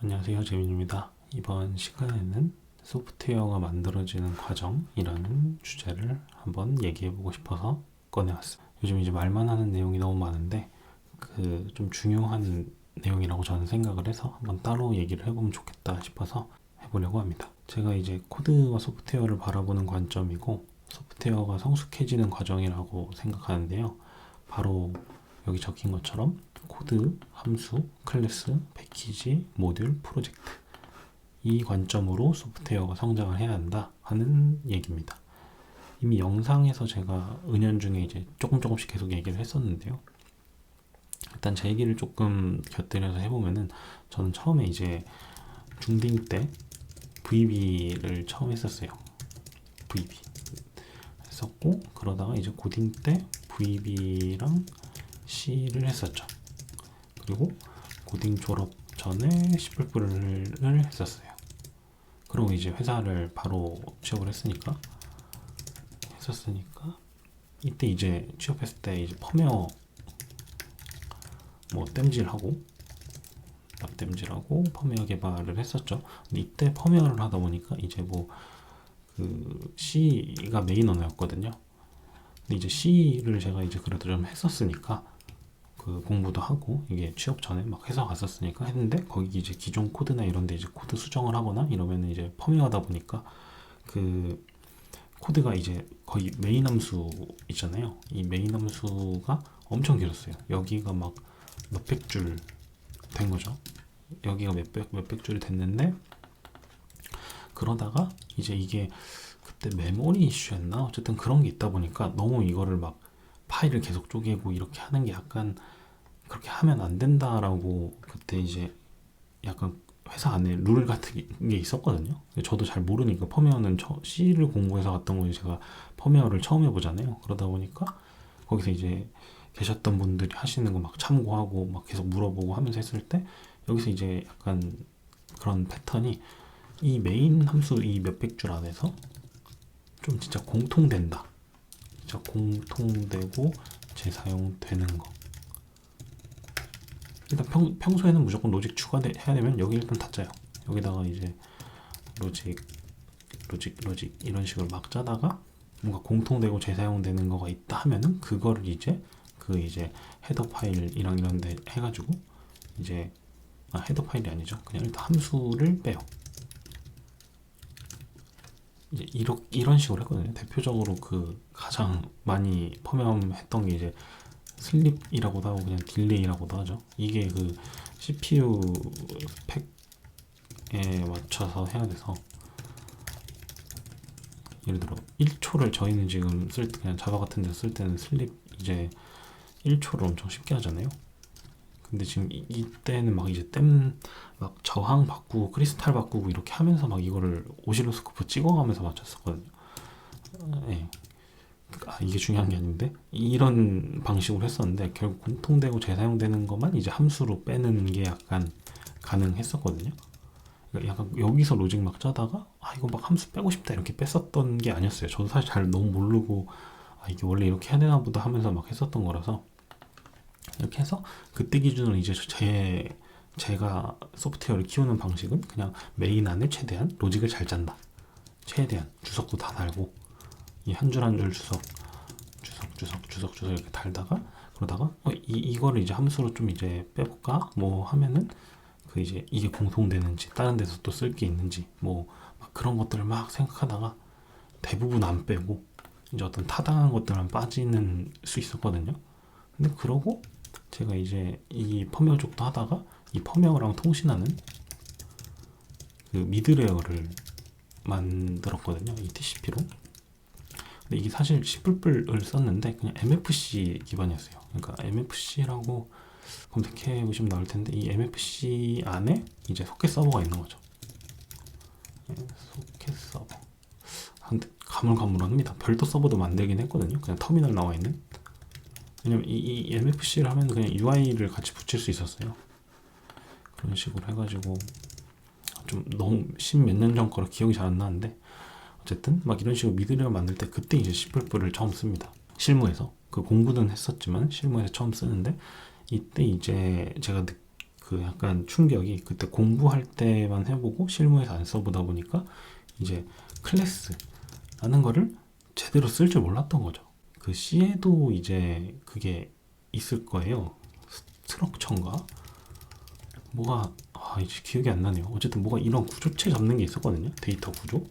안녕하세요, 재민입니다. 이번 시간에는 소프트웨어가 만들어지는 과정이라는 주제를 한번 얘기해보고 싶어서 꺼내왔습니다. 요즘 이제 말만 하는 내용이 너무 많은데 그 좀 중요한 내용이라고 저는 생각을 해서 한번 따로 얘기를 해보면 좋겠다 싶어서 해보려고 합니다. 제가 이제 코드와 소프트웨어를 바라보는 관점이고 소프트웨어가 성숙해지는 과정이라고 생각하는데요. 바로 여기 적힌 것처럼 코드, 함수, 클래스, 패키지, 모듈, 프로젝트 이 관점으로 소프트웨어가 성장을 해야 한다 하는 얘기입니다. 이미 영상에서 제가 은연중에 이제 조금씩 계속 얘기를 했었는데요. 일단 제 얘기를 조금 곁들여서 해보면은 저는 처음에 이제 중딩 때 VB를 처음 했었어요. VB 했었고 그러다가 이제 고딩 때 VB랑 C를 했었죠. 그리고 고딩 졸업 전에 C++를 했었어요. 그리고 이제 회사를 바로 취업을 했으니까 이때 이제 취업했을 때 이제 펌웨어 뭐 땜질하고 납땜질하고 펌웨어 개발을 했었죠. 근데 이때 펌웨어를 하다 보니까 이제 뭐 그 C가 메인 언어였거든요. 근데 이제 C를 제가 이제 그래도 좀 했었으니까 그 공부도 하고 이게 취업 전에 막 회사 갔었으니까 했는데 거기 이제 기존 코드나 이런데 이제 코드 수정을 하거나 이러면 이제 펌웨어하다 보니까 그 코드가 이제 거의 메인 함수 있잖아요. 이 메인 함수가 엄청 길었어요. 여기가 막 몇백 줄 된 거죠. 여기가 몇백 줄이 됐는데 그러다가 이제 이게 그때 메모리 이슈였나 어쨌든 그런 게 있다 보니까 너무 이거를 막 파일을 계속 쪼개고 이렇게 하는 게 약간 그렇게 하면 안 된다라고 그때 이제 약간 회사 안에 룰 같은 게 있었거든요. 저도 잘 모르니까 펌웨어는 C를 공부해서 갔던 거지 제가 펌웨어를 처음 해보잖아요. 그러다 보니까 거기서 이제 계셨던 분들이 하시는 거 막 참고하고 막 계속 물어보고 하면서 했을 때 여기서 이제 약간 그런 패턴이 이 메인 함수 이 몇백 줄 안에서 좀 진짜 공통된다. 진짜 공통되고 재사용되는 거. 일단 평소에는 무조건 로직 추가해야 되면 여기 일단 다 짜요. 여기다가 이제 로직 이런 식으로 막 짜다가 뭔가 공통되고 재사용되는 거가 있다 하면은 그거를 이제 그 이제 헤더 파일이랑 이런 데 해가지고 이제 헤더 파일이 아니죠. 그냥 일단 함수를 빼요. 이제 이런 식으로 했거든요. 대표적으로 그 가장 많이 펌웨어했던 게 이제 슬립이라고도 하고 그냥 딜레이라고도 하죠. 이게 그 CPU 스펙에 맞춰서 해야 돼서 예를 들어 1초를 저희는 지금 쓸 때 그냥 자바 같은 데 쓸 때는 슬립 이제 1초를 엄청 쉽게 하잖아요. 근데 지금 이때는 막 이제 막 저항 바꾸고 크리스탈 바꾸고 이렇게 하면서 막 이거를 오실로스코프 찍어가면서 맞췄었거든요. 네. 이게 중요한 게 아닌데 이런 방식으로 했었는데 결국 공통되고 재사용되는 것만 이제 함수로 빼는 게 약간 가능했었거든요. 그러니까 약간 여기서 로직 막 짜다가 이거 막 함수 빼고 싶다 이렇게 뺐었던 게 아니었어요. 저도 사실 잘 너무 모르고 이게 원래 이렇게 해야 되나 보다 하면서 막 했었던 거라서 이렇게 해서 그때 기준으로 이제 제가 소프트웨어를 키우는 방식은 그냥 메인 안에 최대한 로직을 잘 짠다. 최대한 주석도 다 달고 이 한 줄 한 줄 주석 이렇게 달다가 그러다가 이거를 이제 함수로 좀 이제 빼볼까 뭐 하면은 그 이제 이게 공통되는지 다른 데서 또 쓸 게 있는지 뭐 막 그런 것들을 막 생각하다가 대부분 안 빼고 이제 어떤 타당한 것들만 빠지는 수 있었거든요. 근데 그러고 제가 이제 이 펌웨어 쪽도 하다가 이 펌웨어랑 통신하는 그 미드레어를 만들었거든요. 이 TCP로. 근데 이게 사실 C++을 썼는데 그냥 MFC 기반이었어요. 그러니까 MFC라고 검색해 보시면 나올 텐데 이 MFC 안에 이제 소켓 서버가 있는 거죠. 소켓 서버. 가물가물합니다. 별도 서버도 만들긴 했거든요. 그냥 터미널 나와 있는. 왜냐면 이 MFC를 하면 그냥 UI를 같이 붙일 수 있었어요. 그런 식으로 해가지고 좀 너무 몇 년 전 거라 기억이 잘 안 나는데 어쨌든 막 이런 식으로 미드레어 만들 때 그때 이제 C++를 처음 씁니다. 실무에서 그 공부는 했었지만 실무에서 처음 쓰는데 이때 이제 제가 그 약간 충격이 그때 공부할 때만 해보고 실무에서 안 써보다 보니까 이제 클래스라는 거를 제대로 쓸 줄 몰랐던 거죠. 그 C에도 이제 그게 있을 거예요. 스트럭처인가? 뭐가 이제 기억이 안 나네요. 어쨌든 뭐가 이런 구조체 잡는 게 있었거든요. 데이터 구조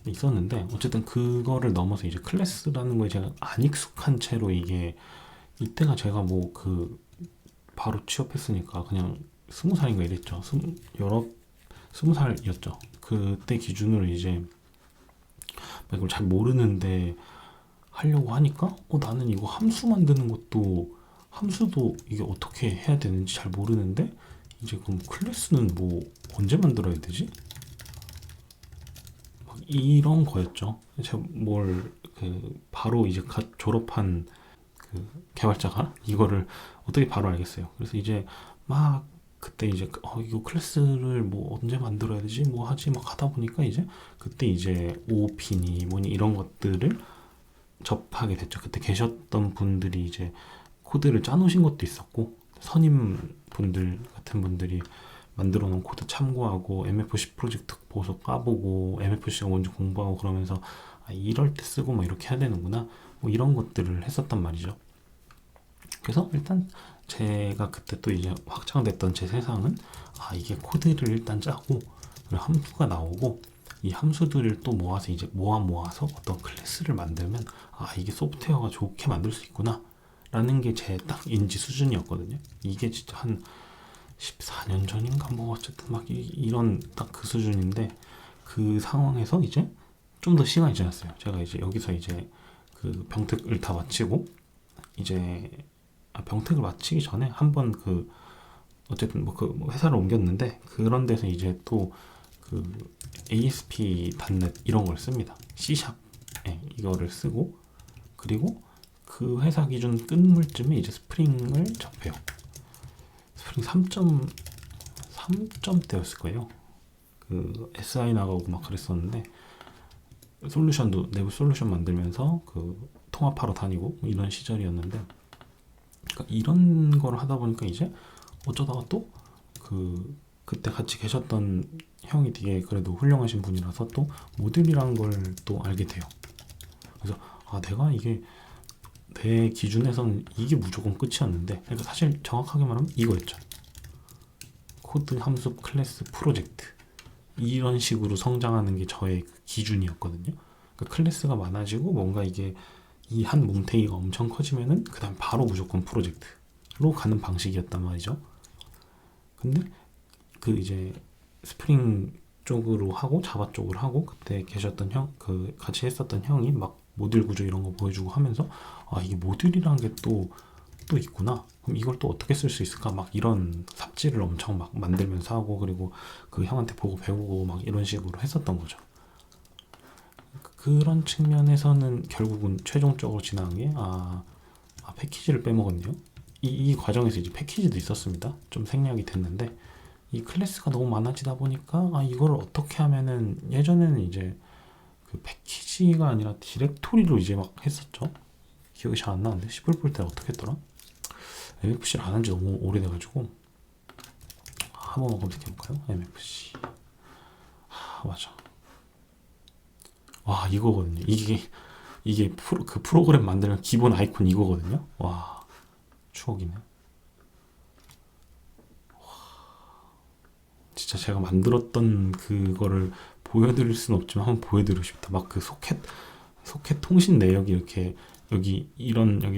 있었는데 어쨌든 그거를 넘어서 이제 클래스라는 거에 제가 안 익숙한 채로 이게 이때가 제가 뭐 그 바로 취업했으니까 그냥 20살인가 이랬죠. 20살이었죠. 그때 기준으로 이제 이걸 잘 모르는데 하려고 하니까 나는 이거 함수 만드는 것도 함수도 이게 어떻게 해야 되는지 잘 모르는데 이제 그럼 클래스는 뭐 언제 만들어야 되지? 막 이런 거였죠. 제가 바로 이제 졸업한 그 개발자가 이거를 어떻게 바로 알겠어요. 그래서 이제 막 그때 이제 이거 클래스를 뭐 언제 만들어야 되지? 뭐 하지? 막 하다 보니까 이제 그때 이제 OOP니 뭐니 이런 것들을 접하게 됐죠. 그때 계셨던 분들이 이제 코드를 짜놓으신 것도 있었고 선임 분들 같은 분들이 만들어 놓은 코드 참고하고 MFC 프로젝트 보서 까보고 MFC가 뭔지 공부하고 그러면서 이럴 때 쓰고 뭐 이렇게 해야 되는구나 뭐 이런 것들을 했었단 말이죠. 그래서 일단 제가 그때 또 이제 확장됐던 제 세상은 이게 코드를 일단 짜고 함수가 나오고 이 함수들을 또 모아서 이제 모아서 어떤 클래스를 만들면 이게 소프트웨어가 좋게 만들 수 있구나 라는 게 제 딱 인지 수준이었거든요. 이게 진짜 한 14년 전인가 뭐 어쨌든 막 이런 딱 그 수준인데 그 상황에서 이제 좀 더 시간이 지났어요. 제가 이제 여기서 이제 그 병특을 다 마치고 이제 병특을 마치기 전에 한번 어쨌든 뭐 회사를 옮겼는데 그런 데서 이제 또 그 ASP.NET 이런 걸 씁니다. C# 이거를 쓰고 그리고 그 회사 기준 끝물쯤에 이제 스프링을 접해요. 스프링 3점대였을 거예요. 그 SI 나가고 막 그랬었는데 솔루션도 내부 솔루션 만들면서 그 통합하러 다니고 이런 시절이었는데 그러니까 이런 걸 하다 보니까 이제 어쩌다가 또 그때 같이 계셨던 형이 되게 그래도 훌륭하신 분이라서 또 모듈이라는 걸 또 알게 돼요. 그래서 내가 이게 내 기준에서는 이게 무조건 끝이었는데 그러니까 사실 정확하게 말하면 이거였죠. 코드, 함수, 클래스, 프로젝트 이런 식으로 성장하는 게 저의 그 기준이었거든요. 그러니까 클래스가 많아지고 뭔가 이게 이 한 뭉탱이가 엄청 커지면은 그 다음 바로 무조건 프로젝트로 가는 방식이었단 말이죠. 근데 그 이제 스프링 쪽으로 하고 자바 쪽으로 하고 그때 계셨던 같이 했었던 형이 막 모듈 구조 이런 거 보여주고 하면서 이게 모듈이라는 게 또 있구나. 그럼 이걸 또 어떻게 쓸 수 있을까? 막 이런 삽질을 엄청 막 만들면서 하고 그리고 그 형한테 보고 배우고 막 이런 식으로 했었던 거죠. 그런 측면에서는 결국은 최종적으로 지나간 게 패키지를 빼먹었네요. 이 과정에서 이제 패키지도 있었습니다. 좀 생략이 됐는데 이 클래스가 너무 많아지다 보니까 이거를 어떻게 하면은 예전에는 이제 그 패키지가 아니라 디렉토리로 이제 막 했었죠. 기억이 잘 안 나는데 C++ 때 어떻게 했더라? MFC를 안 한 지 너무 오래돼가지고 한번 검색해볼까요? MFC 맞아. 이거거든요. 이게 그 프로그램 만드는 기본 아이콘 이거거든요. 추억이네. 진짜 제가 만들었던 그거를 보여드릴 수는 없지만 한번 보여드리고 싶다. 막 그 소켓 통신 내역이 이렇게 여기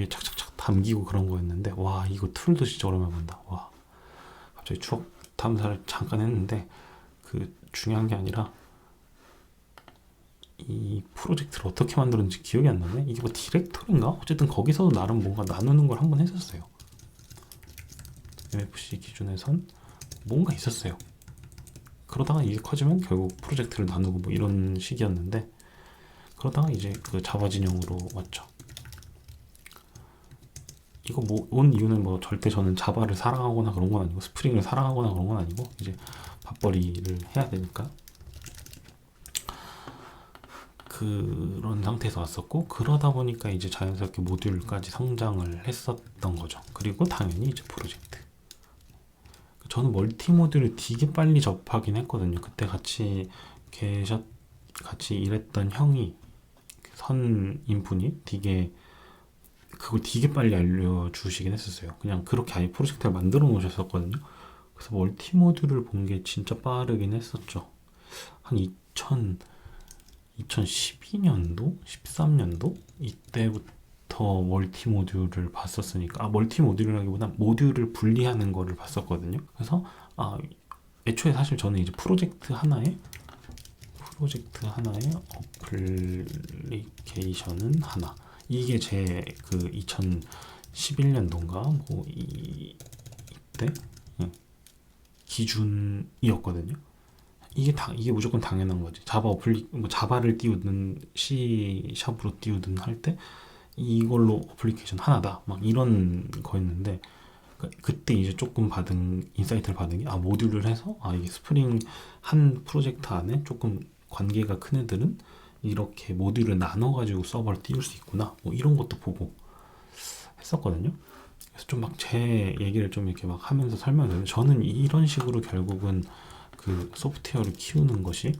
착착착 담기고 그런 거였는데 이거 툴도 진짜 오랜만에 본다. 갑자기 추억 탐사를 잠깐 했는데 그 중요한 게 아니라 이 프로젝트를 어떻게 만들었는지 기억이 안 나네. 이게 뭐 디렉토리인가? 어쨌든 거기서도 나름 뭔가 나누는 걸 한번 했었어요. MFC 기준에선 뭔가 있었어요. 그러다가 이게 커지면 결국 프로젝트를 나누고 뭐 이런 식이었는데 그러다가 이제 그 자바 진영으로 왔죠. 이거 뭐 온 이유는 뭐 절대 저는 자바를 사랑하거나 그런 건 아니고 스프링을 사랑하거나 그런 건 아니고 이제 밥벌이를 해야 되니까 그런 상태에서 왔었고 그러다 보니까 이제 자연스럽게 모듈까지 성장을 했었던 거죠. 그리고 당연히 이제 프로젝트 저는 멀티 모듈을 되게 빨리 접하긴 했거든요. 그때 같이 일했던 형이 선임분이 그걸 되게 빨리 알려주시긴 했었어요. 그냥 그렇게 아예 프로젝트를 만들어 놓으셨었거든요. 그래서 멀티 모듈을 본 게 진짜 빠르긴 했었죠. 한 2012년도? 13년도? 이때부터 멀티 모듈을 봤었으니까, 멀티 모듈이라기보다 모듈을 분리하는 거를 봤었거든요. 그래서, 애초에 사실 저는 이제 프로젝트 하나에 어플리케이션은 하나. 이게 제 그 2011년도인가? 이때? 예, 기준이었거든요. 이게 무조건 당연한 거지. 자바를 띄우든 C#로 띄우든 할 때 이걸로 어플리케이션 하나다. 막 이런 거였는데 그때 이제 조금 인사이트를 받은 게 모듈을 해서 이게 스프링 한 프로젝트 안에 조금 관계가 큰 애들은 이렇게 모듈을 나눠가지고 서버를 띄울 수 있구나. 뭐 이런 것도 보고 했었거든요. 그래서 좀 막 제 얘기를 좀 이렇게 막 하면서 설명드리는데 저는 이런 식으로 결국은 그 소프트웨어를 키우는 것이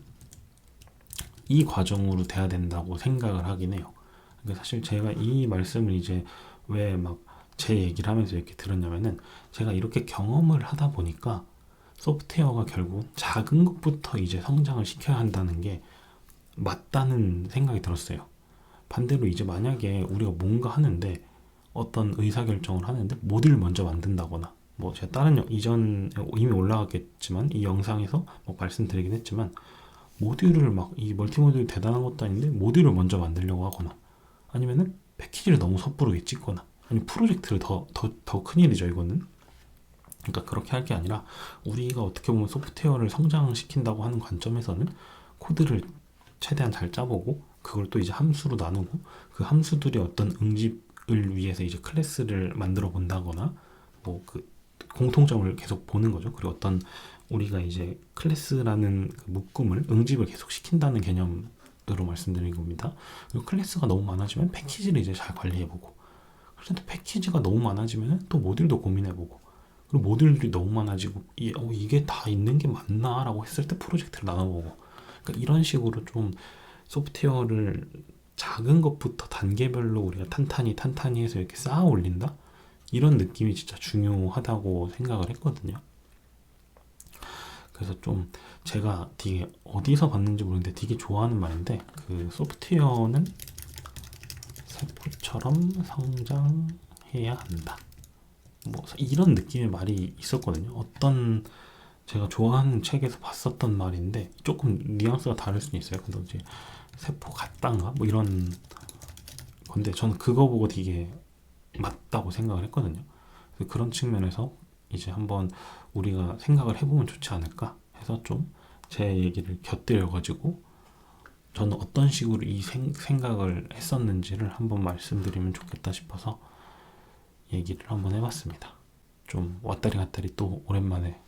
이 과정으로 돼야 된다고 생각을 하긴 해요. 그러니까 사실 제가 이 말씀을 이제 왜 막 제 얘기를 하면서 이렇게 들었냐면은 제가 이렇게 경험을 하다 보니까 소프트웨어가 결국 작은 것부터 이제 성장을 시켜야 한다는 게 맞다는 생각이 들었어요. 반대로 이제 만약에 우리가 뭔가 하는데 어떤 의사결정을 하는데 모듈을 먼저 만든다거나 뭐 제가 이전 이미 올라갔겠지만 이 영상에서 뭐 말씀드리긴 했지만 모듈을 이 멀티 모듈이 대단한 것도 아닌데 모듈을 먼저 만들려고 하거나 아니면은 패키지를 너무 섣부르게 찍거나 아니 프로젝트를 더 큰일이죠 이거는. 그러니까 그렇게 할 게 아니라 우리가 어떻게 보면 소프트웨어를 성장시킨다고 하는 관점에서는 코드를 최대한 잘 짜보고 그걸 또 이제 함수로 나누고 그 함수들이 어떤 응집을 위해서 이제 클래스를 만들어 본다거나 뭐 그 공통점을 계속 보는 거죠. 그리고 어떤 우리가 이제 클래스라는 그 묶음을 응집을 계속 시킨다는 개념으로 말씀드린 겁니다. 그리고 클래스가 너무 많아지면 패키지를 이제 잘 관리해보고 그런데 패키지가 너무 많아지면 또 모듈도 고민해보고 그리고 모듈들이 너무 많아지고 이게 다 있는 게 맞나? 라고 했을 때 프로젝트를 나눠보고 그러니까 이런 식으로 좀 소프트웨어를 작은 것부터 단계별로 우리가 탄탄히 해서 이렇게 쌓아 올린다? 이런 느낌이 진짜 중요하다고 생각을 했거든요. 그래서 좀 제가 되게 어디서 봤는지 모르겠는데 되게 좋아하는 말인데 그 소프트웨어는 세포처럼 성장해야 한다. 뭐 이런 느낌의 말이 있었거든요. 어떤 제가 좋아하는 책에서 봤었던 말인데 조금 뉘앙스가 다를 수는 있어요. 근데 이제 세포 같단가 뭐 이런 건데 저는 그거 보고 되게 맞다고 생각을 했거든요. 그래서 그런 측면에서 이제 한번 우리가 생각을 해보면 좋지 않을까 해서 좀 제 얘기를 곁들여가지고 저는 어떤 식으로 이 생각을 했었는지를 한번 말씀드리면 좋겠다 싶어서 얘기를 한번 해봤습니다. 좀 왔다리 갔다리 또 오랜만에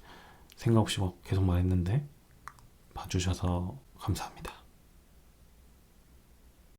생각 없이 계속 말했는데 봐주셔서 감사합니다.